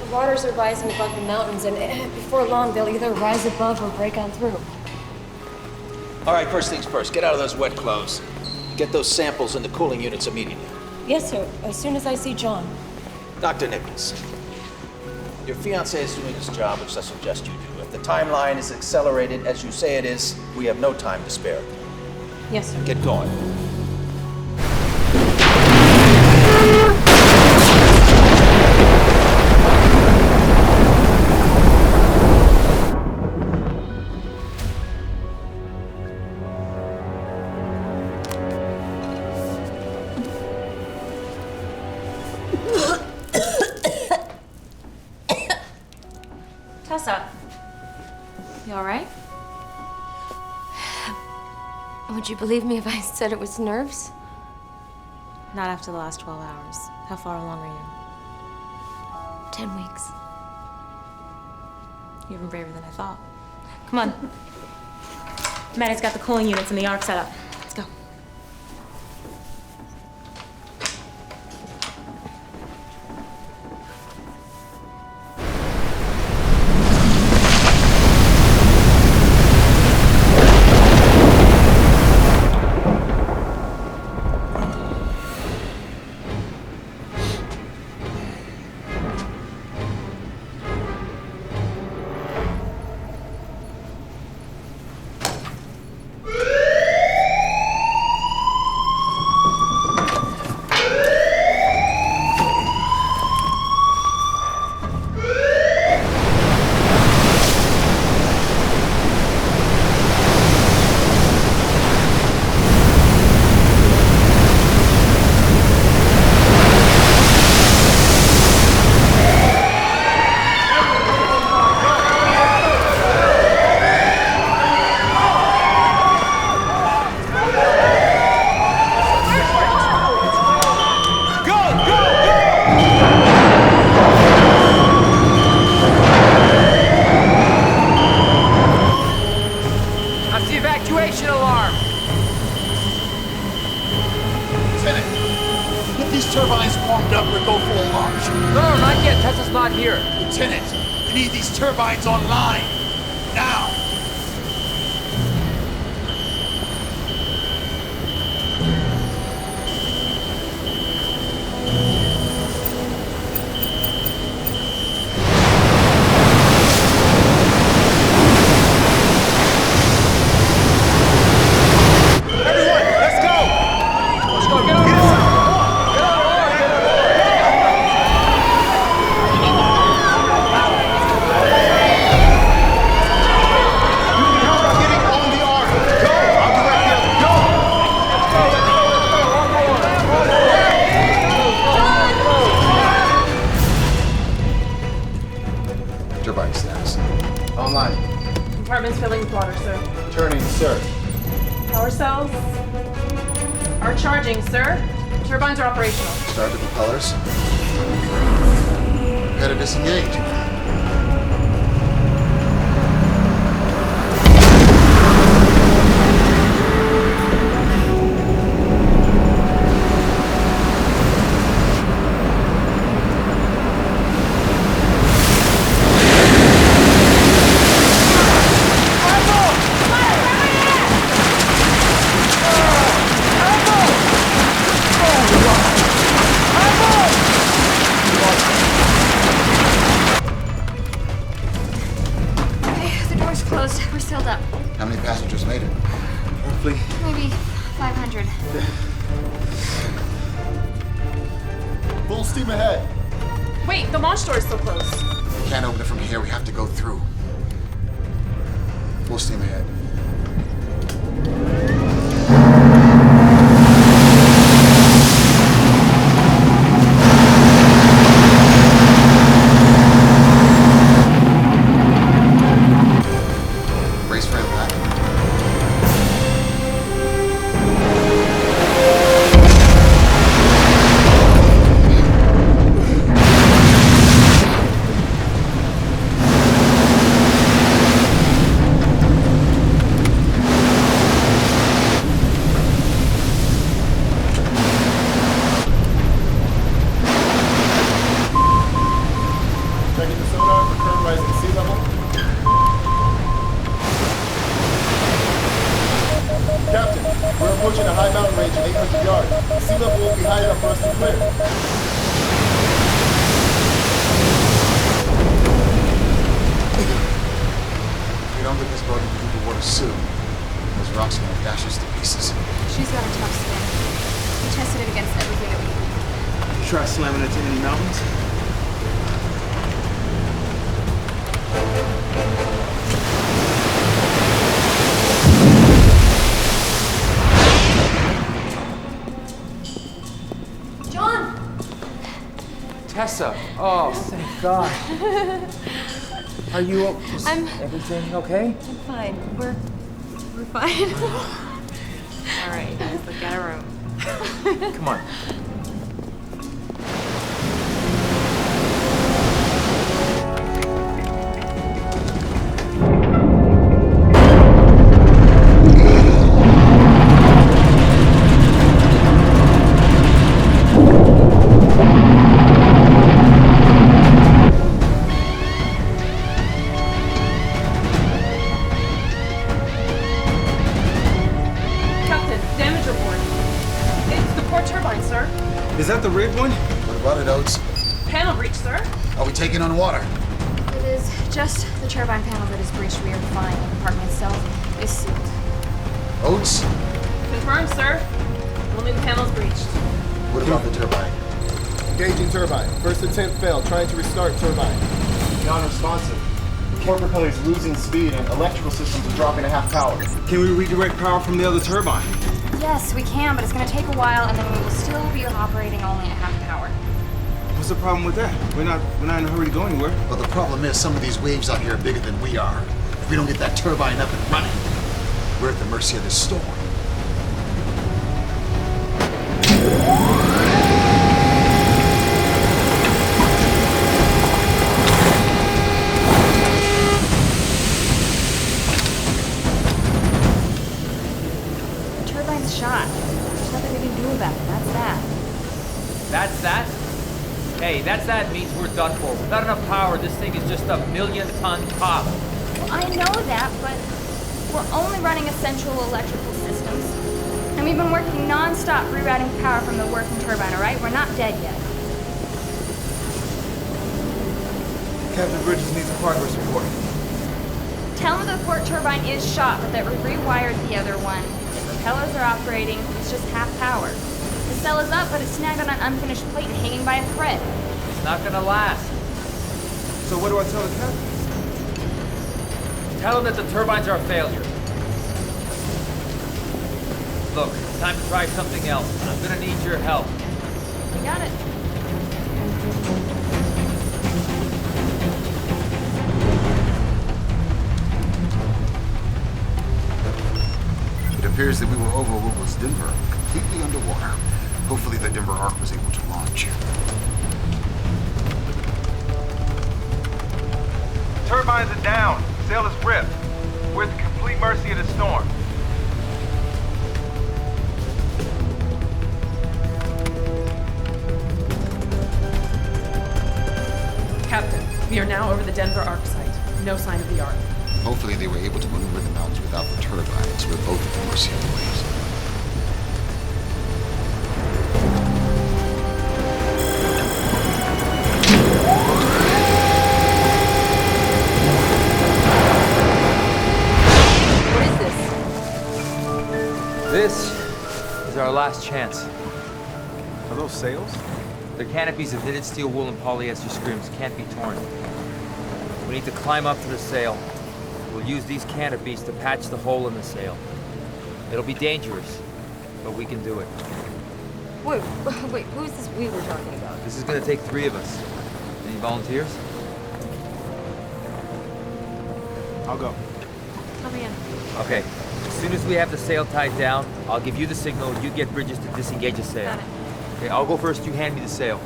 The waters are rising above the mountains, and before long, they'll either rise above or break on through. All right, first things first. Get out of those wet clothes. Get those samples in the cooling units immediately. Yes, sir. As soon as I see John. Dr. Nichols, your fiancé is doing his job, which I suggest you do. If the timeline is accelerated as you say it is, we have no time to spare. Yes, sir. Get going. all right? Would you believe me if I said it was nerves? Not after the last 12 hours. How far along are you? 10 weeks. You're even braver than I thought. Come on. Maddie's got the cooling units in the arc set up. Let's go. Turbines online! Now! Compartments filling with water, sir. Turning, sir. Power cells are charging, sir. Turbines are operational. Start the propellers. Prepare to disengage. How many passengers made it? Roughly. Maybe 500. Full steam ahead. Wait, the launch door is still closed. We can't open it from here. We have to go through. Full steam ahead. Tessa! Oh, thank God. Are you? I'm- Everything okay? I'm fine. We're fine. All right, guys, let's get a room. Come on. Is that the rig one? What about it, Oates? Panel breach, sir. Are we taking on water? It is just the turbine panel that is breached. We are fine. The compartment itself is sealed. Oates? Confirmed, sir. Only the panel's breached. What about the turbine? Engaging turbine. First attempt failed. Trying to restart turbine. Non-responsive. Port propeller is losing speed and electrical systems are dropping to half power. Can we redirect power from the other turbine? Yes, we can, but it's going to take a while, and then we will still be operating only at half power. What's the problem with that? We're not in a hurry to go anywhere. Well, the problem is some of these waves out here are bigger than we are. If we don't get that turbine up and running, we're at the mercy of this storm. Shot. There's nothing we can do about it. That's that. That's that? Hey, that means we're done for. Without enough power, this thing is just a 1,000,000-ton pop. Well, I know that, but we're only running essential electrical systems. And we've been working non-stop rerouting power from the working turbine, all right? We're not dead yet. Captain Bridges needs a progress report. Tell him the port turbine is shot, but that we rewired the other one. Propellers are operating, it's just half power. The cell is up, but it's snagged on an unfinished plate hanging by a thread. It's not gonna last. So what do I tell the captain? Tell him that the turbines are a failure. Look, it's time to try something else. I'm gonna need your help. You got it. It appears that we were over what was Denver, completely underwater. Hopefully the Denver Arc was able to launch. Turbines are down. Sail is ripped. We're at the complete mercy of the storm. Captain, we are now over the Denver Arc site. No sign of the Arc. Hopefully they were able to maneuver the mountains without the turbines. We're both at the mercy of the waves. What is this? This is our last chance. Are those sails? They're canopies of knitted steel wool and polyester scrims. Can't be torn. We need to climb up to the sail. We'll use these canopies to patch the hole in the sail. It'll be dangerous, but we can do it. Wait, who's this we were talking about? This is gonna take 3 of us. Any volunteers? I'll go. Let me in. Okay. As soon as we have the sail tied down, I'll give you the signal. You get Bridges to disengage the sail. Got it. Okay, I'll go first. You hand me the sail.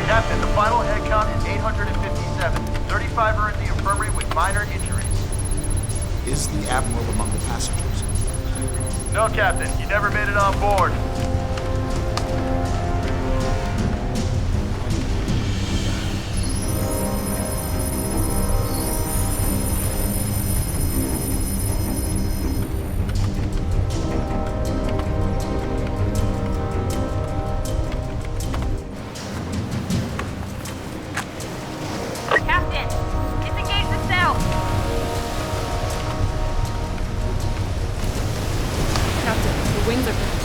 Captain, the final head count is 857. 35 are in the infirmary with minor injuries. Is the Admiral among the passengers? No, Captain. You never made it on board. Captain, disengage the cell. Captain, the wings are finished.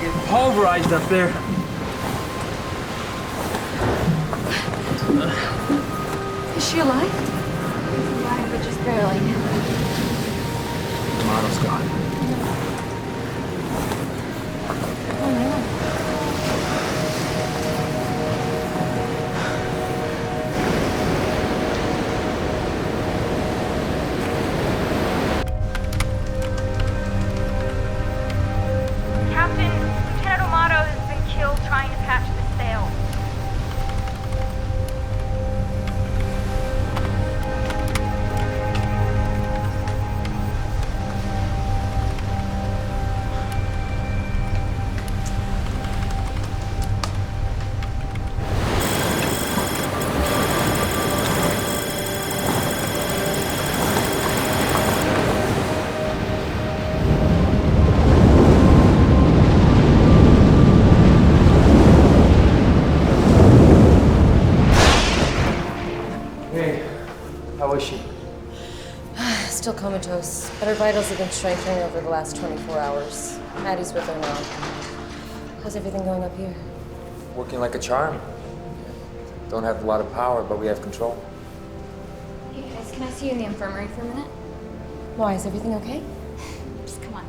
getting pulverized up there. Is she alive? Alive, but just barely. The model's gone. Oh no. Captain, Lieutenant Amato has been killed trying to patch the sail. How is she? Still comatose, but her vitals have been strengthening over the last 24 hours. Maddie's with her now. How's everything going up here? Working like a charm. Don't have a lot of power, but we have control. Hey guys, can I see you in the infirmary for a minute? Why, is everything okay? Just come on.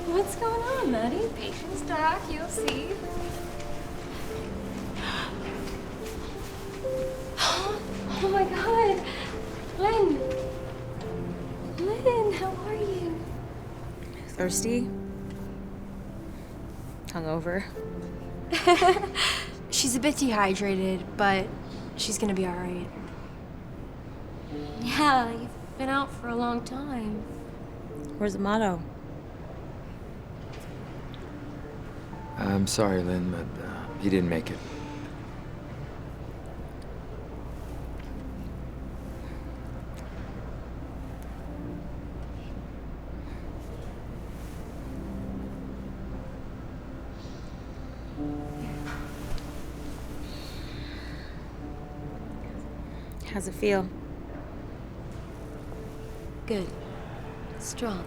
What's going on, Maddie? Patience talk, you'll see. Oh my god! Lynn! Lynn, how are you? Thirsty? Hungover? She's a bit dehydrated, but she's gonna be alright. Yeah, you've been out for a long time. Where's the motto? I'm sorry, Lynn, but he didn't make it. How's it feel? Good. Strong.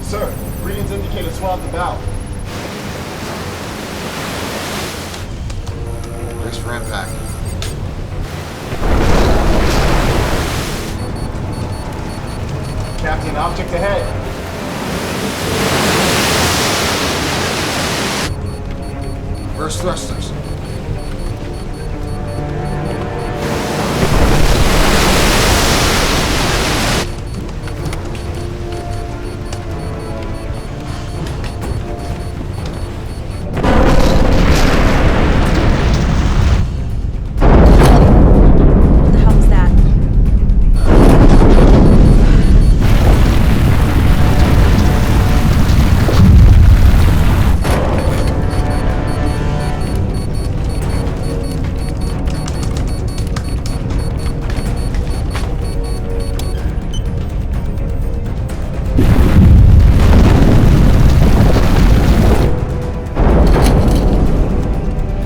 Sir, readings indicate a swab the bow. Brace for impact. Captain, object ahead. Reverse thrusters. What the hell was that?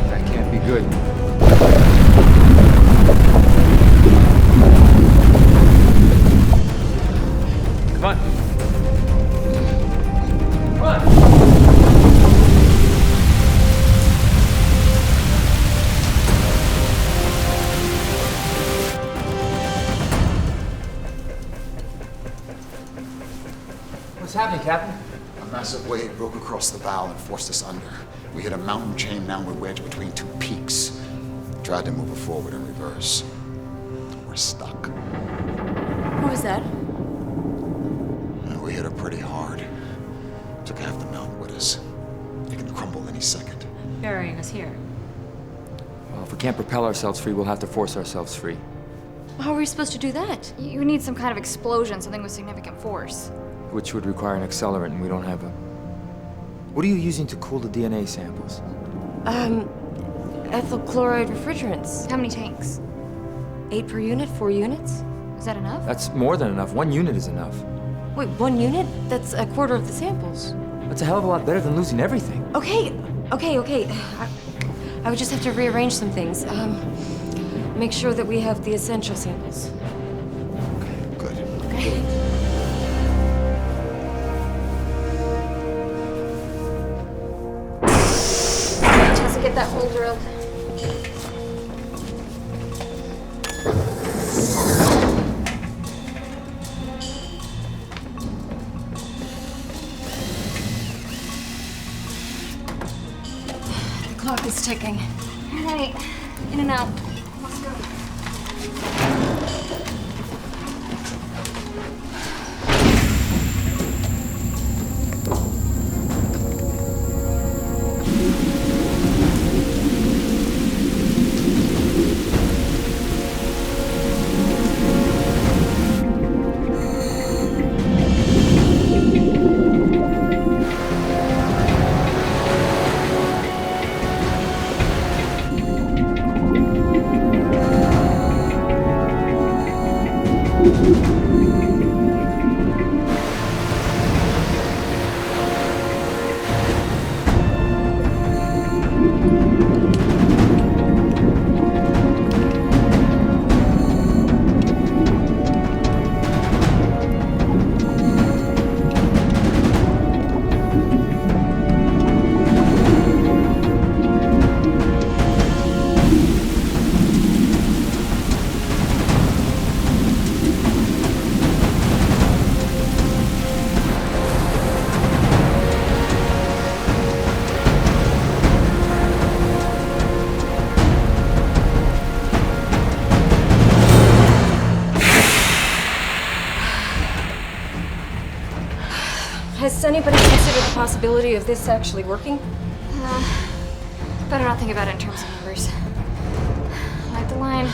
That can't be good. Come on. Come on. What's happening, Captain? A massive wave broke across the bow and forced us under. We hit a mountain chain, now we're wedged between two peaks. Tried to move it forward in reverse. We're stuck. What was that? And we hit her pretty hard. Took half the mountain with us. It can crumble any second. Burying us here. Well, if we can't propel ourselves free, we'll have to force ourselves free. How are we supposed to do that? You need some kind of explosion, something with significant force. Which would require an accelerant, and we don't have a... What are you using to cool the DNA samples? ethyl chloride refrigerants. How many tanks? 8 per unit, 4 units? Is that enough? That's more than enough. 1 unit is enough. Wait, 1 unit? That's a quarter of the samples. That's a hell of a lot better than losing everything. Okay. I would just have to rearrange some things. Make sure that we have the essential samples. Good. Okay. Tessa, get that hole drilled. The clock is ticking. All right, in and out. Let's go. Has anybody considered the possibility of this actually working? Better not think about it in terms of numbers. Like the line.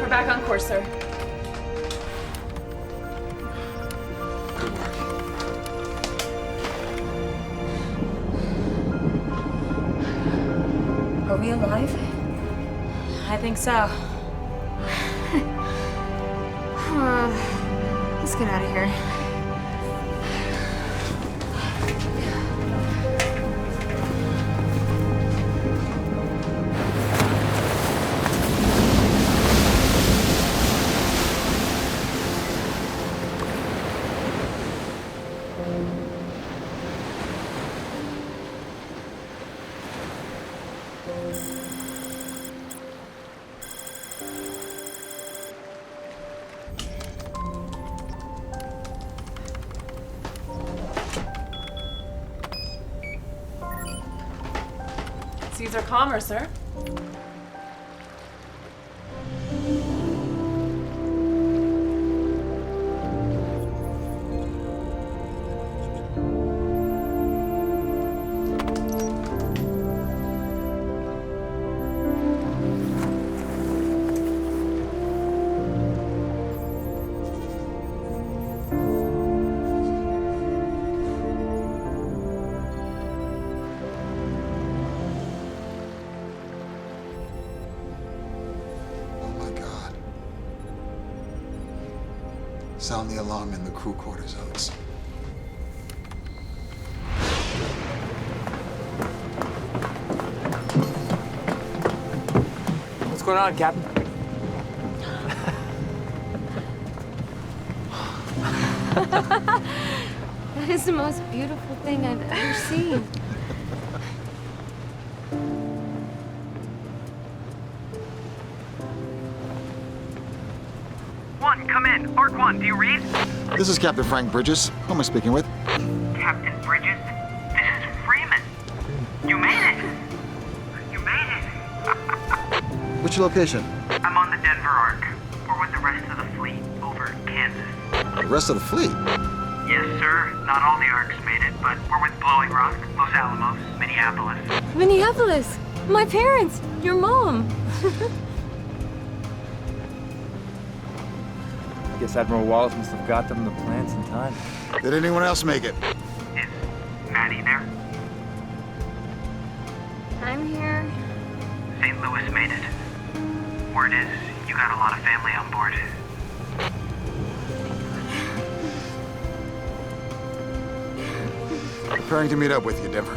Back on course, sir. Are we alive? I think so. Let's get out of here. Seas are calmer, sir. Sound the alarm in the crew quarters, Alex. What's going on, Captain? That is the most beautiful thing I've ever seen. One, come in. Arc 1, do you read? This is Captain Frank Bridges. Who am I speaking with? Captain Bridges? This is Freeman. You made it! You made it! Which location? I'm on the Denver Arc. We're with the rest of the fleet over in Kansas. The rest of the fleet? Yes, sir. Not all the Arcs made it, but we're with Blowing Rock, Los Alamos, Minneapolis. Minneapolis! My parents! Your mom! I guess Admiral Wallace must have got them the plans in time. Did anyone else make it? Is Maddie there? I'm here. St. Louis made it. Word is, you got a lot of family on board. Preparing to meet up with you, Denver.